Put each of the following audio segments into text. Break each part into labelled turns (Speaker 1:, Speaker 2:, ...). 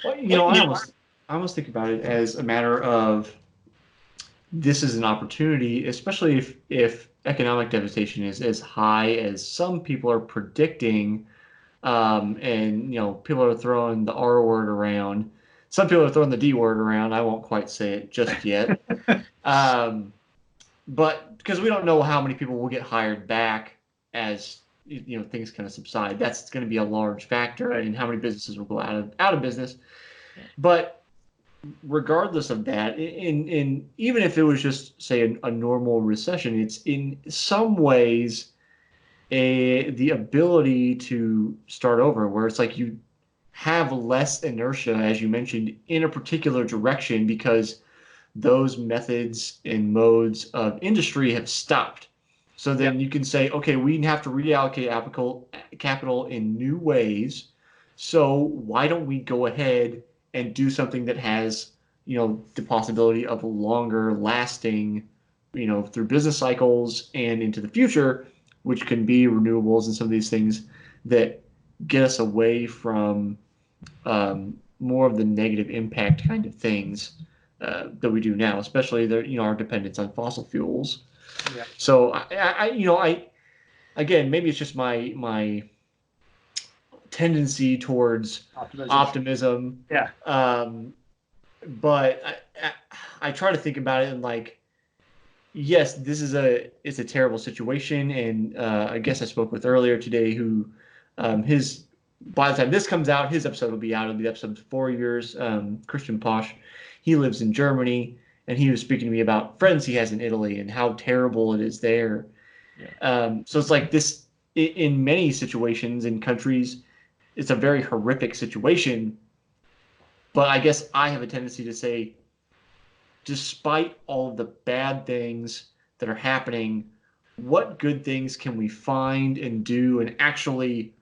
Speaker 1: Well, I almost think about it as a matter of this is an opportunity, especially if economic devastation is as high as some people are predicting. And people are throwing the R word around. Some people are throwing the D word around. I won't quite say it just yet. Um, but because we don't know how many people will get hired back as things kind of subside, that's going to be a large factor
Speaker 2: Right.
Speaker 1: in how many businesses will go out of business. But regardless of that, in even if it was just say a normal recession, it's in some ways the ability to start over, where it's like you have less inertia, as you mentioned, in a particular direction because those methods and modes of industry have stopped. So
Speaker 2: Yeah.
Speaker 1: then you can say, okay, we have to reallocate capital in new ways. So why don't we go ahead and do something that has, the possibility of longer lasting, through business cycles and into the future, which can be renewables and some of these things that get us away from more of the negative impact kind of things that we do now, especially our dependence on fossil fuels.
Speaker 2: Yeah.
Speaker 1: So I again, maybe it's just my tendency towards
Speaker 2: Optimism.
Speaker 1: optimism,
Speaker 2: Yeah.
Speaker 1: um, but I try to think about it and like, yes, this is it's a terrible situation, and I guess I spoke with earlier today who his by the time this comes out, his episode will be out. It'll be the episode before yours. Christian Posh, he lives in Germany, and he was speaking to me about friends he has in Italy and how terrible it is there.
Speaker 2: Yeah.
Speaker 1: So it's like this in many situations in countries, it's a very horrific situation. But I guess I have a tendency to say, despite all of the bad things that are happening, what good things can we find and do and actually,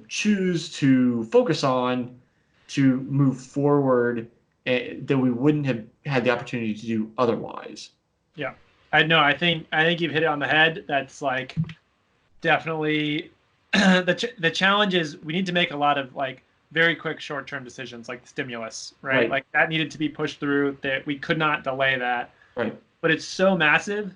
Speaker 1: choose to focus on to move forward that we wouldn't have had the opportunity to do otherwise?
Speaker 2: Yeah. I know. I think you've hit it on the head. That's like definitely the challenge is we need to make a lot of like very quick short-term decisions like the stimulus, right?
Speaker 1: Right,
Speaker 2: Like that needed to be pushed through, that we could not delay that.
Speaker 1: right.
Speaker 2: But it's so massive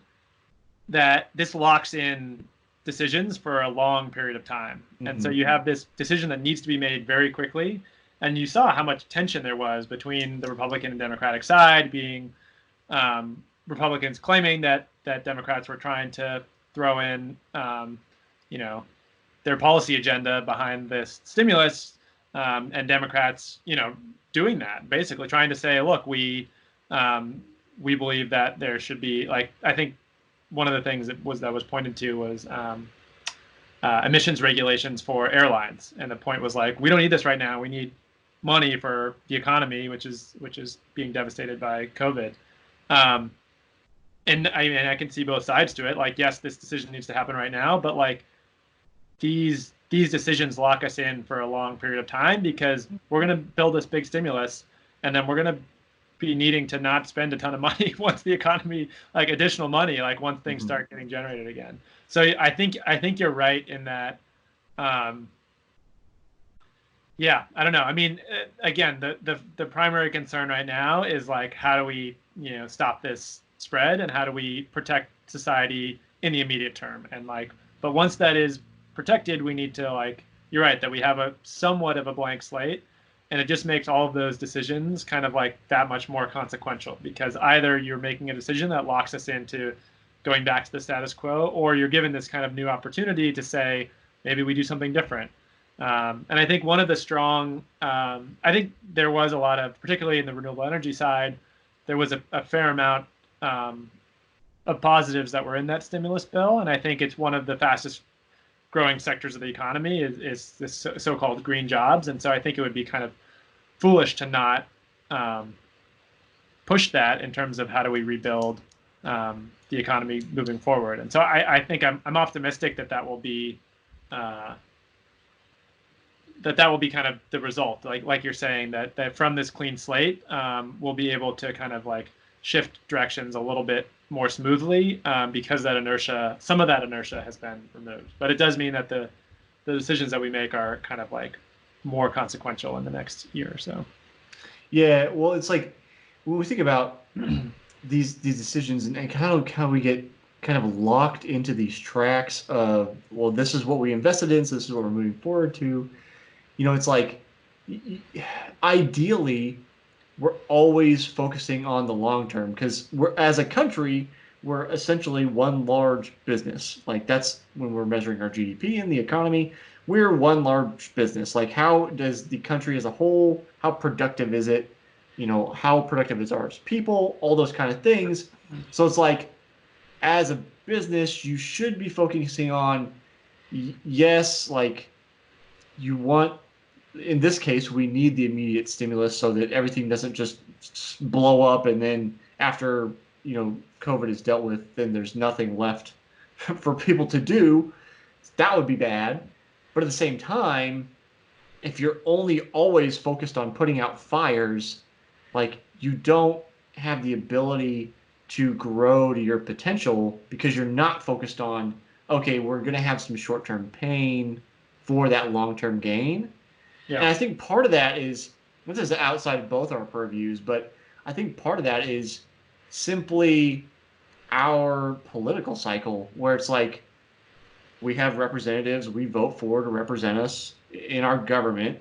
Speaker 2: that this locks in decisions for a long period of time. And so
Speaker 1: Hmm.
Speaker 2: you have this decision that needs to be made very quickly. And you saw how much tension there was between the Republican and Democratic side, being Republicans claiming that Democrats were trying to throw in, you know, their policy agenda behind this stimulus, and Democrats, doing that, basically trying to say, look, we believe that there should be like I think one of the things that was pointed to was emissions regulations for airlines, and the point was like we don't need this right now. We need money for the economy, which is being devastated by COVID. Um, and I can see both sides to it. Like, yes, this decision needs to happen right now, but like these decisions lock us in for a long period of time because we're going to build this big stimulus, and then we're going to be needing to not spend a ton of money once the economy, like additional money, like once things
Speaker 1: Hmm.
Speaker 2: start getting generated again. So I think you're right in that. Um, yeah, I don't know. I mean, again, the primary concern right now is like how do we stop this spread and how do we protect society in the immediate term, and like but once that is protected, we need to like you're right that we have a somewhat of a blank slate, and it just makes all of those decisions kind of like that much more consequential because either you're making a decision that locks us into going back to the status quo, or you're given this kind of new opportunity to say maybe we do something different. And I think one of the strong, I think there was a lot of, particularly in the renewable energy side, there was a fair amount um, of positives that were in that stimulus bill. And I think it's one of the fastest growing sectors of the economy is this so-called green jobs. And so I think it would be kind of foolish to not um, push that in terms of how do we rebuild the economy moving forward. And so I think I'm optimistic that that will be uh, that will be kind of the result, like you're saying, that from this clean slate, we'll be able to kind of like shift directions a little bit more smoothly because some of that inertia has been removed. But it does mean that the decisions that we make are kind of like more consequential in the next year or so.
Speaker 1: Yeah, well, it's like when we think about these decisions and how we get kind of locked into these tracks of, well, this is what we invested in, so this is what we're moving forward to. It's like ideally we're always focusing on the long term because we're as a country we're essentially one large business. Like that's when we're measuring our GDP and the economy. We're one large business. Like how does the country as a whole, how productive is it? How productive is ours people, all those kind of things. So it's like as a business, you should be focusing on yes, like you want in this case, we need the immediate stimulus so that everything doesn't just blow up and then after, COVID is dealt with, then there's nothing left for people to do. That would be bad. But at the same time, if you're only always focused on putting out fires, like you don't have the ability to grow to your potential because you're not focused on, okay, we're going to have some short term pain for that long term gain. And
Speaker 2: Yeah.
Speaker 1: I think part of that is, this is outside of both our purviews, but I think part of that is simply our political cycle, where it's like we have representatives we vote for to represent us in our government,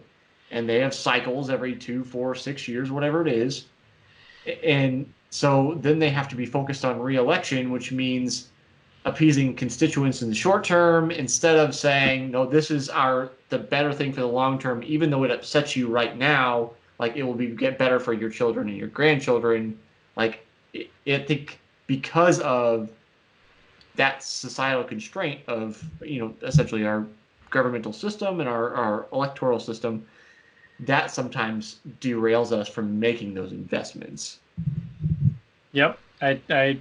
Speaker 1: and they have cycles every 2, 4, 6 years, whatever it is. And so then they have to be focused on reelection, which means appeasing constituents in the short term instead of saying, no, this is the better thing for the long term, even though it upsets you right now, like it will get better for your children and your grandchildren. Like I think because of that societal constraint of, essentially our governmental system and our electoral system, that sometimes derails us from making those investments.
Speaker 2: Yep. I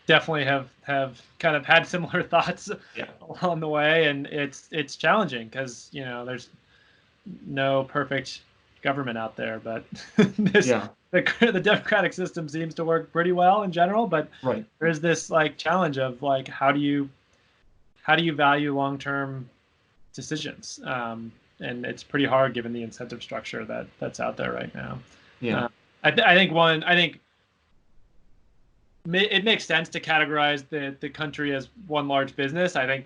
Speaker 2: definitely have kind of had similar thoughts
Speaker 1: Yeah.
Speaker 2: along the way, and it's challenging because there's no perfect government out there, but this
Speaker 1: Yeah.
Speaker 2: the democratic system seems to work pretty well in general, but
Speaker 1: Right.
Speaker 2: there's this like challenge of like how do you value long-term decisions, and it's pretty hard given the incentive structure that's out there right now.
Speaker 1: Yeah.
Speaker 2: uh, I think it makes sense to categorize the country as one large business. I think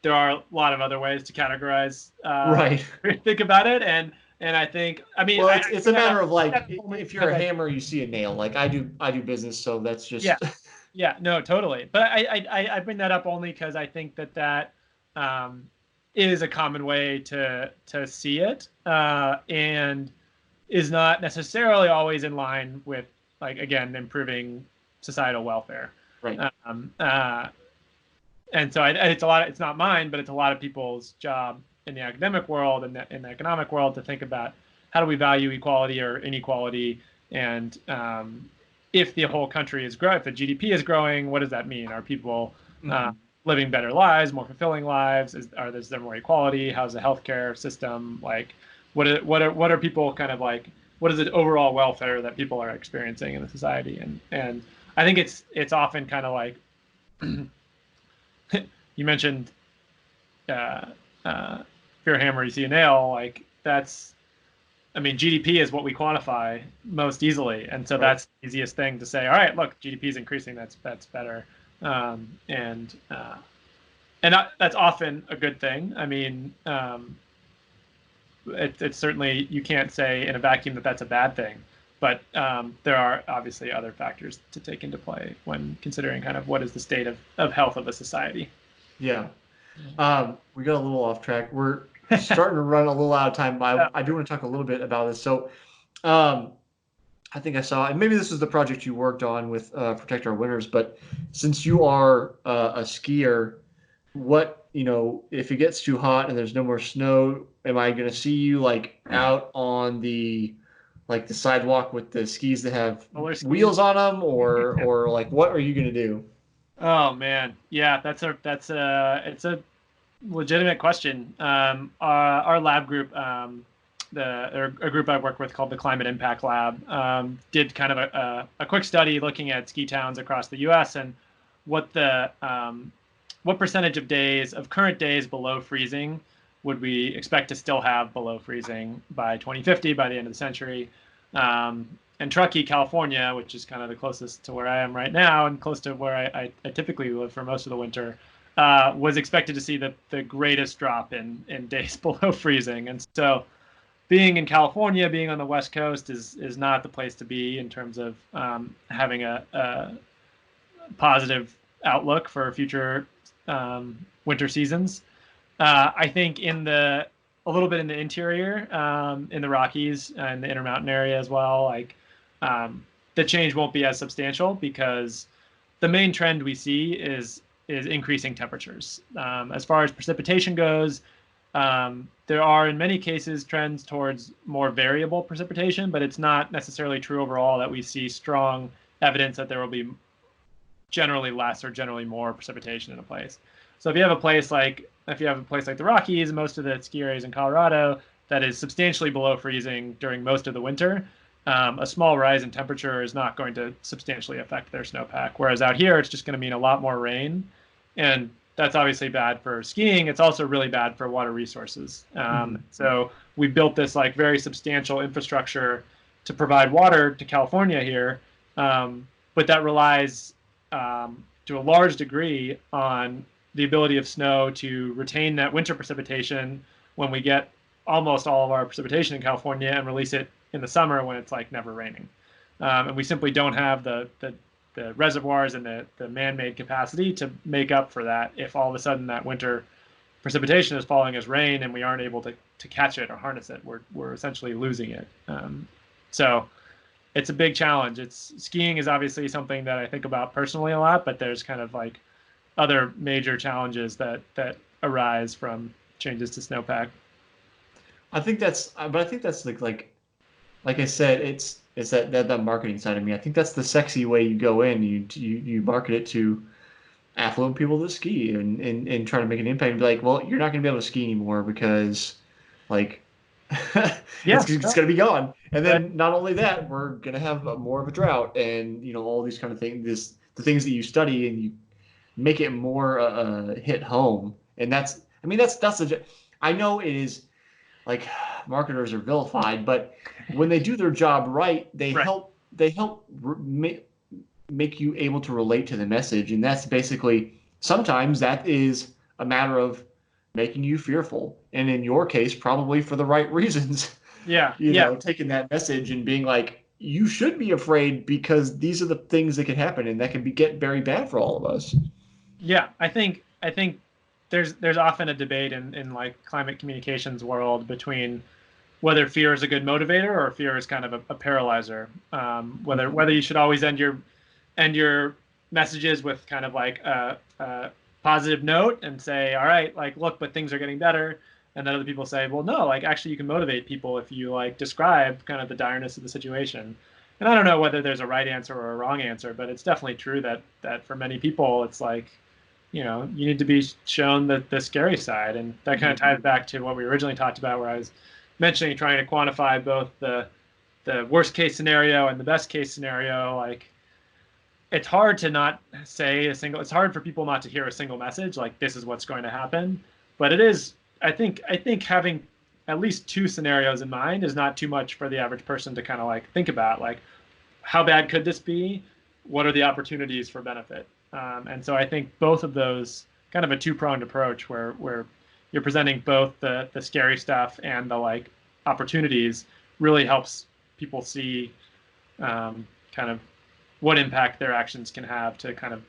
Speaker 2: there are a lot of other ways to categorize,
Speaker 1: Right.
Speaker 2: think about it, and I think, I mean,
Speaker 1: Well,
Speaker 2: I
Speaker 1: it's a matter of like
Speaker 2: only
Speaker 1: if you're
Speaker 2: because
Speaker 1: a
Speaker 2: I
Speaker 1: hammer, you see a nail. Like I do business, so that's
Speaker 2: yeah,
Speaker 1: just
Speaker 2: yeah, no, totally. But I bring that up only because I think that um, is a common way to see it, and is not necessarily always in line with, like, again, improving societal welfare.
Speaker 1: right.
Speaker 2: Um, uh, and so it's a lot. It's not mine, but it's a lot of people's job in the academic world and in the economic world to think about how do we value equality or inequality, and if the whole country is growing, if the GDP is growing, what does that mean? Are people
Speaker 1: Mm-hmm.
Speaker 2: living better lives, more fulfilling lives? Is there more equality? How's the healthcare system like? What are people kind of like? What is the overall welfare that people are experiencing in the society? And I think it's often kind of like you mentioned, uh, uh, if you're a hammer, you see a nail. Like that's, I mean, GDP is what we quantify most easily, and so
Speaker 1: Right.
Speaker 2: that's the easiest thing to say. All right, look, GDP is increasing. That's better, and that's often a good thing. I mean, it's certainly, you can't say in a vacuum that that's a bad thing, but there are obviously other factors to take into play when considering kind of what is the state of health of a society.
Speaker 1: Yeah. We got a little off track. We're starting to run a little out of time, but I do want to talk a little bit about this. So, um, I think I saw, and maybe this is the project you worked on with Protect Our Winters, but since you are a skier, if it gets too hot and there's no more snow, am I going to see you like out on the sidewalk with the skis that have
Speaker 2: Roller skis.
Speaker 1: wheels on them, or like what are you going to do?
Speaker 2: Oh man, yeah, it's a legitimate question. Our lab group, a group I work with called the Climate Impact Lab, did kind of a quick study looking at ski towns across the U.S. and what the what percentage of current days below freezing would we expect to still have below freezing by 2050, by the end of the century? And Truckee, California, which is kind of the closest to where I am right now and close to where I typically live for most of the winter, was expected to see the greatest drop in days below freezing. And so being in California, being on the West Coast is not the place to be in terms of having a positive outlook for future winter seasons. I think a little bit in the interior, in the Rockies and the Intermountain area as well, like the change won't be as substantial because the main trend we see is increasing temperatures. As far as precipitation goes, there are in many cases trends towards more variable precipitation, but it's not necessarily true overall that we see strong evidence that there will be generally less or generally more precipitation in a place. So if you have a place like the Rockies, most of the ski areas in Colorado, that is substantially below freezing during most of the winter, a small rise in temperature is not going to substantially affect their snowpack. Whereas out here, it's just going to mean a lot more rain, and that's obviously bad for skiing. It's also really bad for water resources. So we built this like very substantial infrastructure to provide water to California here, but that relies to a large degree on the ability of snow to retain that winter precipitation when we get almost all of our precipitation in California and release it in the summer when it's like never raining. And we simply don't have the reservoirs and the man-made capacity to make up for that if all of a sudden that winter precipitation is falling as rain and we aren't able to catch it or harness it. We're essentially losing it. So it's a big challenge. Skiing is obviously something that I think about personally a lot, but there's kind of like other major challenges that arise from changes to snowpack.
Speaker 1: I think that's like I said, it's that marketing side of me. I think that's the sexy way you go in. You market it to affluent people that ski and try to make an impact and be like, well, you're not going to be able to ski anymore because like
Speaker 2: Yeah,
Speaker 1: it's going to be gone. And then not only that, we're going to have more of a drought and all these kind of things. The things that you study and you make it more hit home. And I know it is like marketers are vilified, but when they do their job right, they
Speaker 2: right.
Speaker 1: help make you able to relate to the message, and that's basically sometimes that is a matter of making you fearful, and in your case, probably for the right reasons.
Speaker 2: Yeah, yeah,
Speaker 1: Taking that message and being like, you should be afraid because these are the things that can happen, and that can get very bad for all of us.
Speaker 2: yeah. I think there's often a debate in like climate communications world between whether fear is a good motivator or fear is kind of a paralyzer. Whether you should always end your messages with kind of like a positive note and say, all right, like look, but things are getting better. And then other people say, well, no, like actually you can motivate people if you like describe kind of the direness of the situation. And I don't know whether there's a right answer or a wrong answer, but it's definitely true that for many people it's like, you need to be shown the scary side. And that kind of ties back to what we originally talked about, where I was mentioning trying to quantify both the worst case scenario and the best case scenario. Like it's hard to not say it's hard for people not to hear a single message like this is what's going to happen. But it is, I think having at least two scenarios in mind is not too much for the average person to kind of like think about, like how bad could this be? What are the opportunities for benefit? And so I think both of those, kind of a two-pronged approach where you're presenting both the scary stuff and the like opportunities, really helps people see kind of what impact their actions can have to kind of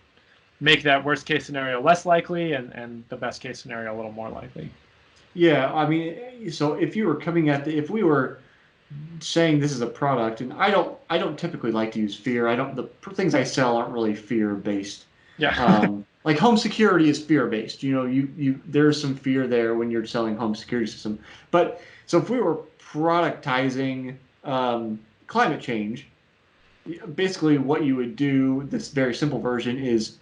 Speaker 2: make that worst case scenario less likely and the best case scenario a little more likely.
Speaker 1: Yeah, I mean, so if we were saying this is a product, and I don't typically like to use fear. I don't the things I sell aren't really fear based.
Speaker 2: Yeah.
Speaker 1: Like home security is fear based. There's some fear there when you're selling home security system. But so if we were productizing climate change, basically what you would do, this very simple version is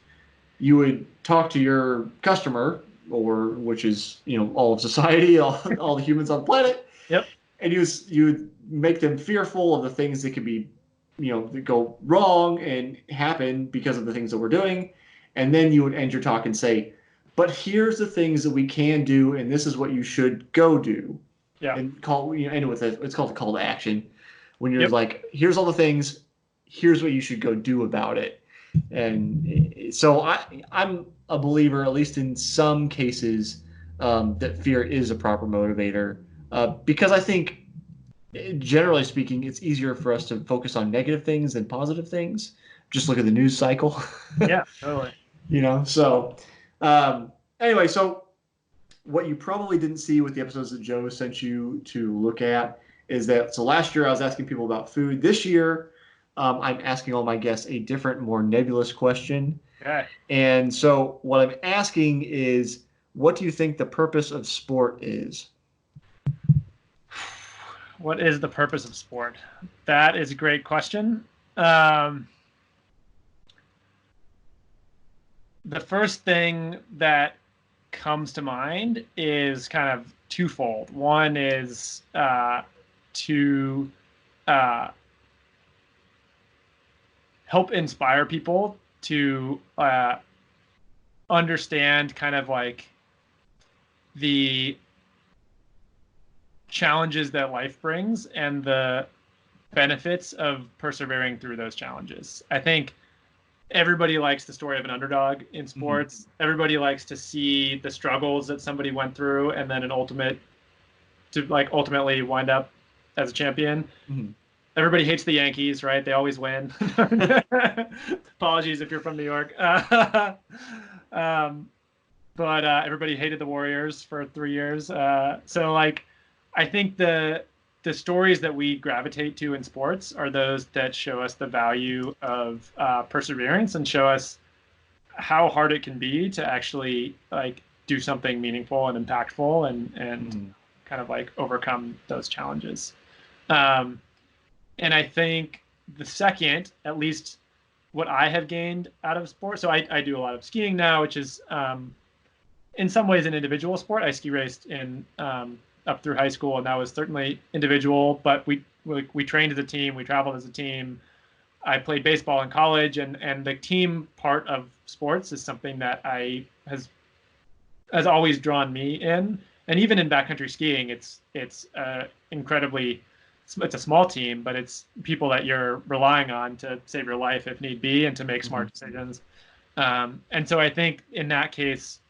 Speaker 1: you would talk to your customer, or which is all of society, all the humans on the planet,
Speaker 2: Yep.
Speaker 1: and you would make them fearful of the things that could be, that go wrong and happen because of the things that we're doing, and then you would end your talk and say, but here's the things that we can do, and this is what you should go do.
Speaker 2: Yeah.
Speaker 1: And end with it. It's called a call to action. When you're
Speaker 2: Yep.
Speaker 1: like, here's all the things, here's what you should go do about it. And so I'm a believer, at least in some cases, that fear is a proper motivator, because I think, generally speaking, it's easier for us to focus on negative things than positive things. Just look at the news cycle.
Speaker 2: Yeah, totally.
Speaker 1: So um, anyway, so what you probably didn't see with the episodes that Joe sent you to look at is that, so last year I was asking people about food. This year, I'm asking all my guests a different, more nebulous question.
Speaker 2: Okay.
Speaker 1: And so what I'm asking is, what do you think the purpose of sport is?
Speaker 2: What is the purpose of sport? That is a great question. The first thing that comes to mind is kind of twofold. One is to help inspire people to understand kind of like the challenges that life brings and the benefits of persevering through those challenges. I think everybody likes the story of an underdog in sports. Mm-hmm. Everybody likes to see the struggles that somebody went through and then ultimately wind up as a champion. Mm-hmm. Everybody hates the Yankees, right? They always win. Apologies if you're from New York. But everybody hated the Warriors for 3 years. So like, I think the stories that we gravitate to in sports are those that show us the value of perseverance and show us how hard it can be to actually like do something meaningful and impactful and kind of like overcome those challenges. And I think the second, at least what I have gained out of sports, so I do a lot of skiing now, which is in some ways an individual sport. I ski raced in up through high school, and that was certainly individual, but we trained as a team, we traveled as a team. I played baseball in college, and the team part of sports is something that has always drawn me in. And even in backcountry skiing, it's incredibly, it's a small team, but it's people that you're relying on to save your life if need be and to make smart decisions. And so I think in that case,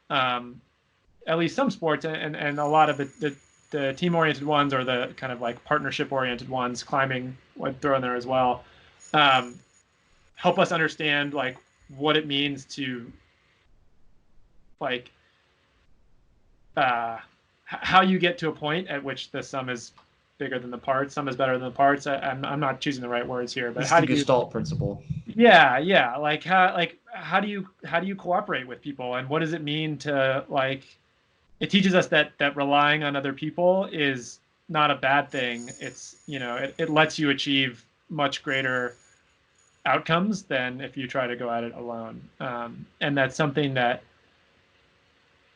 Speaker 2: at least some sports and a lot of the team-oriented ones or the kind of like partnership-oriented ones, climbing I'd throw in there as well, help us understand like what it means to like how you get to a point at which the sum is bigger than the parts, sum is better than the parts. I'm not choosing the right words here, but
Speaker 1: it's how do you Gestalt principle?
Speaker 2: Yeah. Like how do you cooperate with people, and what does it mean to like? It teaches us that relying on other people is not a bad thing. It's it lets you achieve much greater outcomes than if you try to go at it alone. And that's something that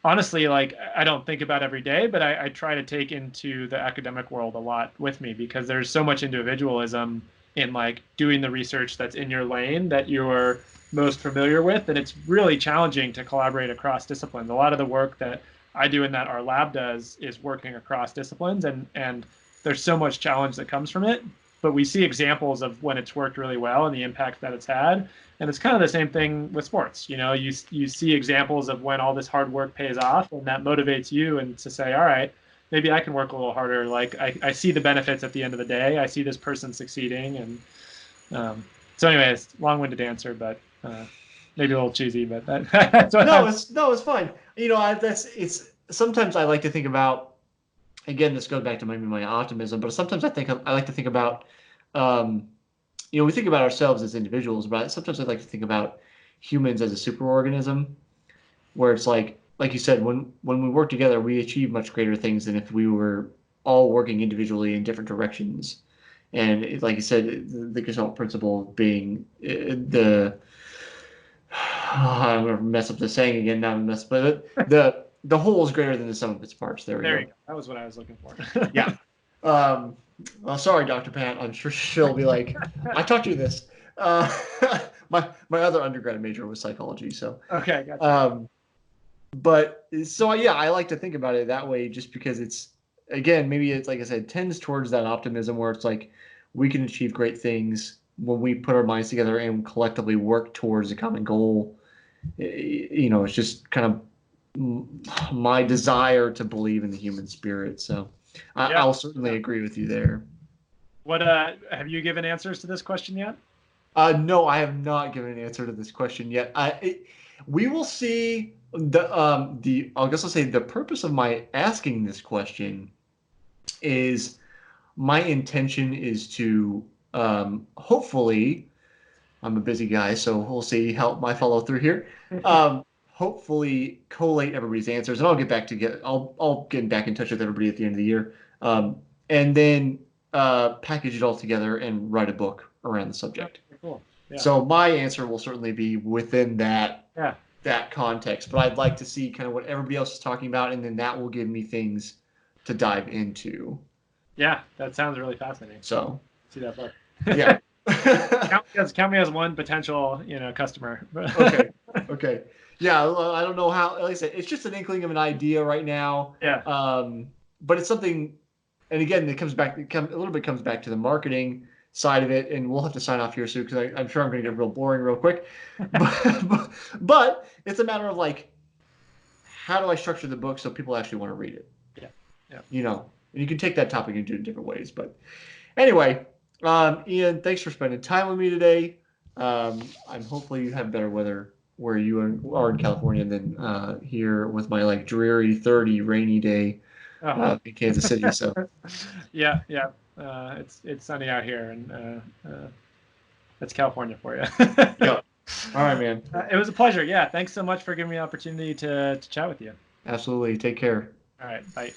Speaker 2: honestly, like I don't think about every day, but I try to take into the academic world a lot with me, because there's so much individualism in like doing the research that's in your lane that you're most familiar with, and it's really challenging to collaborate across disciplines. A lot of the work that I do and that our lab does is working across disciplines, and there's so much challenge that comes from it, but we see examples of when it's worked really well and the impact that it's had. And it's kind of the same thing with sports. You see examples of when all this hard work pays off, and that motivates you and to say, all right, maybe I can work a little harder. Like I see the benefits at the end of the day. I see this person succeeding. And so anyways, long-winded answer, but maybe a little cheesy, but that's what
Speaker 1: it's fine. It's sometimes I like to think about, again, this goes back to maybe my optimism, but sometimes I like to think about, we think about ourselves as individuals, but sometimes I like to think about humans as a superorganism, where it's like you said, when we work together, we achieve much greater things than if we were all working individually in different directions. And like you said, the Gestalt principle being I'm going to mess up the saying again. Now I'm mess, but the whole is greater than the sum of its parts. There you
Speaker 2: go. That was what I was looking for.
Speaker 1: Yeah. Well, sorry, Dr. Pat. I'm sure she'll be like, I taught you this. My other undergrad major was psychology, so
Speaker 2: okay, gotcha.
Speaker 1: But so yeah, I like to think about it that way, just because it's, again, maybe it's like I said, tends towards that optimism where it's like we can achieve great things when we put our minds together and collectively work towards a common goal. It's just kind of my desire to believe in the human spirit. So
Speaker 2: Yeah.
Speaker 1: I'll certainly
Speaker 2: Yeah.
Speaker 1: agree with you there.
Speaker 2: What have you given answers to this question yet?
Speaker 1: No, I have not given an answer to this question yet. We will see. I guess I'll say the purpose of my asking this question is my intention is to hopefully, I'm a busy guy, so we'll see how my follow through here. Hopefully collate everybody's answers, and I'll get back in touch with everybody at the end of the year, and then package it all together and write a book around the subject.
Speaker 2: Okay, cool. Yeah.
Speaker 1: So my answer will certainly be within
Speaker 2: Yeah.
Speaker 1: that context, but I'd like to see kind of what everybody else is talking about, and then that will give me things to dive into.
Speaker 2: Yeah. That sounds really fascinating.
Speaker 1: So
Speaker 2: See that book.
Speaker 1: yeah.
Speaker 2: Count me as one potential, customer.
Speaker 1: Okay. Okay. Yeah, I don't know how. Like I said, it's just an inkling of an idea right now.
Speaker 2: Yeah.
Speaker 1: But it's something, and again, a little bit comes back to the marketing side of it, and we'll have to sign off here soon because I'm sure I'm going to get real boring real quick. But it's a matter of like, how do I structure the book so people actually want to read it?
Speaker 2: Yeah. Yeah.
Speaker 1: And you can take that topic and do it in different ways. But anyway, Ian, thanks for spending time with me today. I'm hopefully you have better weather where you are in California than here with my like dreary 30 rainy day in Kansas City. So
Speaker 2: Yeah. Yeah. It's sunny out here, and that's California for you.
Speaker 1: yeah. All right, man.
Speaker 2: It was a pleasure. Yeah. Thanks so much for giving me the opportunity to chat with you.
Speaker 1: Absolutely. Take care.
Speaker 2: All right. Bye.